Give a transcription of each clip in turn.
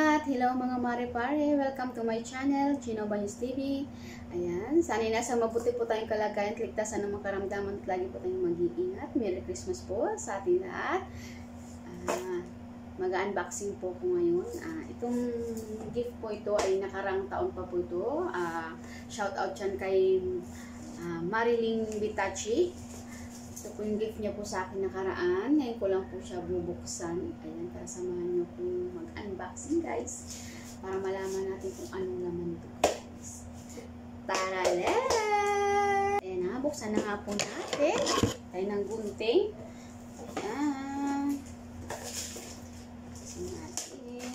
lahat! Hello mga mare-pare! Welcome to my channel, Gino Banyos TV. Ayan, sana'y nasa mabuti po tayong kalagayan, ligtasan ng makaramdaman at lagi po tayong mag-iingat. Merry Christmas po sa ating lahat. Mag-unboxing po ko ngayon. Itong gift po ito ay nakarang taon pa po ito. Shout out dyan kay Marilyn Bitachi. Ito po yung gift niya po sa akin nakaraan. Ngayon ko lang po siya bubuksan. Ayan, para samahan niyo po mag-unboxing guys. Para malaman natin kung anong laman ito guys. Tarala! Ayan na, buksan na nga po natin. Tayo ng gunting. Ayan. Buksan natin.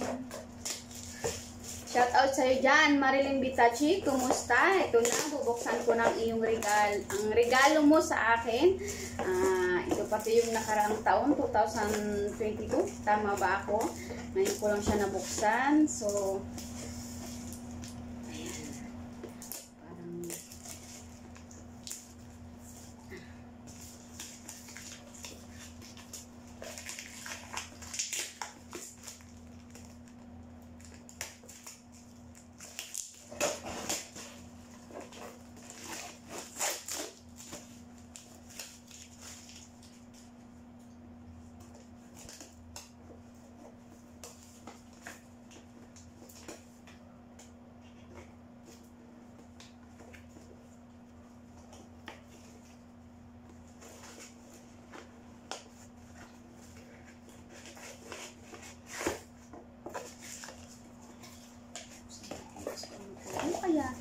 Shout out sa'yo dyan, Marilyn Bitachi. Kumusta? Ito na, bubuksan ko ng iyong regalo. Ang regalo mo sa akin. Ito pati yung nakaraang taon, 2022. Tama ba ako? Ngayon ko lang siya nabuksan. So, ayan.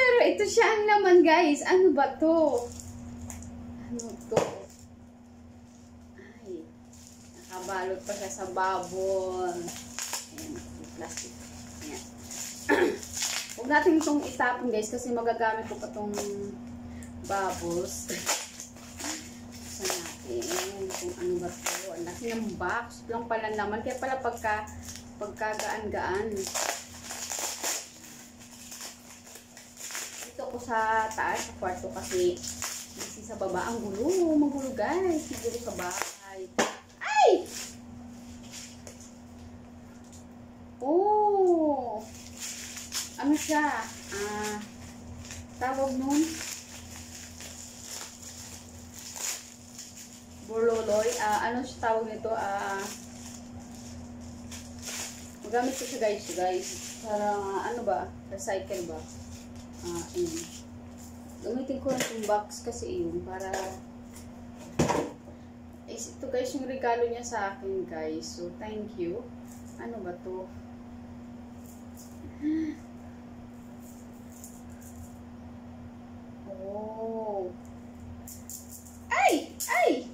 Parang, ito siya ang laman guys. Ano ba to? Ano to? Ay, nakabalot pa siya sa bubble. Ayan, plastic. Ayan. Huwag natin itong itapon guys kasi magagamit ko pa itong bubbles. Buksan natin kung ano ba to. Ang laki ng box. Lang pala naman. Kaya pala pagkagaan-gaan. Ko sa taas, sa kwarto kasi sa baba ang gulo. Magulo guys. Siguro sa bahay. Ay! Oh! Ano siya? Tawag nun? Bololoy. Ano siya tawag nito? Magamit ko siya guys. Para ano ba? Recycle ba? Ayun. Gamitin ko lang yung box kasi yun para ito guys yung regalo niya sa akin guys. So thank you. Ano ba to? Oh. Ay! Ay!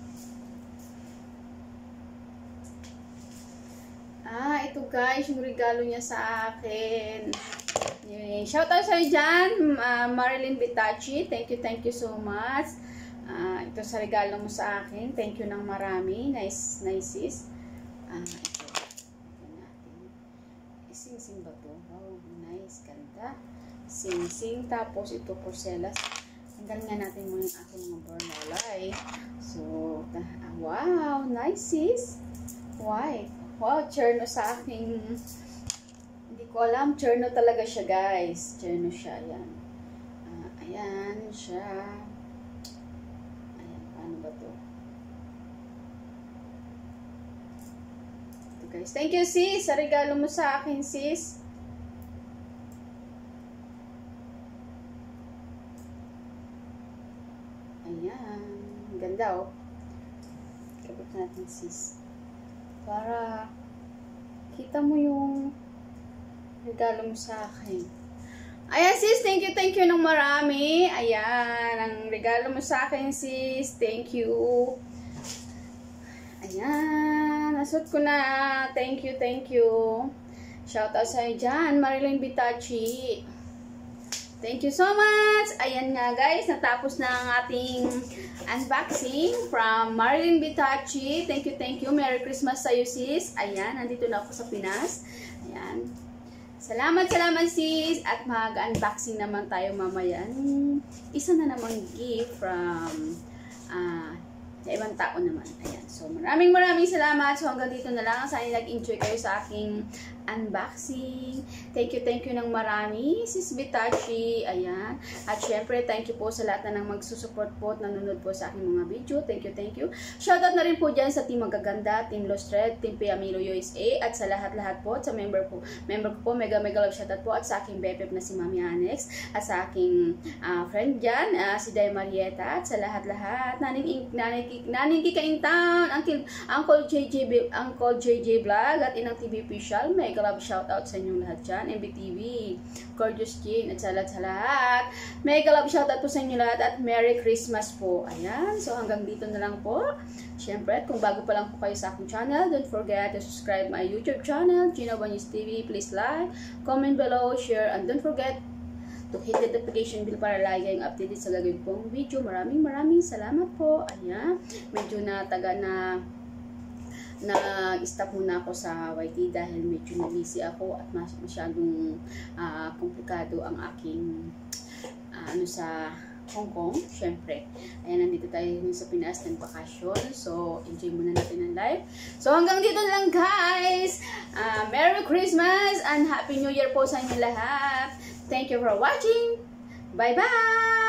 Ito guys yung regalo niya sa akin. Shout out sa'yo dyan, Marilyn Bitachi. Thank you so much. Ito sa regalo mo sa akin. Thank you ng marami. Nice sis. Ito natin. Sing-sing ba to? Oh, nice. Ganda. Sing-sing. Tapos ito porcelas. Tanggalin nga natin muna yung aking mga borlalay. So, wow. Nice sis. White. Wow, cherno sa aking... Hindi ko alam, cherno talaga siya guys. Cherno siya, ayan. Ayan siya. Ayan, paano ba to? Ito guys. Thank you sis, sa regalo mo sa akin sis. Ayan. Ganda oh. Kapit natin sis. Para kita mo yung regalo mo sa akin. Ayan sis, thank you ng marami. Ayan, ang regalo mo sa akin sis. Thank you. Ayan, nasot ko na. Thank you. Shout out sa'yo dyan, Marilyn Bitachi. Thank you so much. Ayan nga guys, natapos na ang ating unboxing from Marilyn Bitachi. Thank you. Merry Christmas sa'yo sis. Ayan, nandito na ako sa Pinas. Ayan. Salamat sis. At mag-unboxing naman tayo mamaya. Isa na namang gift from sa ibang tao naman. Ayan. So, maraming salamat. So, hanggang dito na lang. Sana nag-enjoy kayo sa aking unboxing. Thank you ng marami, Sis Bitachi. Ayan. At syempre, thank you po sa lahat na nang magsusupport po at nanonood po sa aking mga video. Thank you. Shoutout na rin po dyan sa Team Magaganda, Team Lost Red, Team Piamilo USA, at sa lahat-lahat po, at sa member ko po, mega love shoutout po, at sa aking bepep na si Mami Anex, at sa aking friend dyan, si Day Marieta, at sa lahat-lahat, Naning Kikain Town, Uncle JJ Vlog, at Inang TV Official, mega love shoutout sa inyong lahat dyan, MBTV, Gorgeous Jean, at sa lahat, mega love shoutout po sa inyong lahat, at Merry Christmas po. Ayan, so hanggang dito na lang po. Siyempre, kung bago pa lang po kayo sa aking channel, don't forget to subscribe my YouTube channel, Gina Banyos TV. Please like, comment below, share, and don't forget to hit the notification bell para lagi kayong updated sa gagawin pong video. Maraming salamat po. Ayan, medyo nag-stop muna ako sa YT dahil medyo busy ako at masyadong komplikado ang aking sa Hong Kong, syempre. Ayan, nandito tayo sa Pinas ng bakasyon. So, enjoy muna natin ang live. So, hanggang dito lang guys. Merry Christmas and Happy New Year po sa inyo lahat. Thank you for watching. Bye-bye!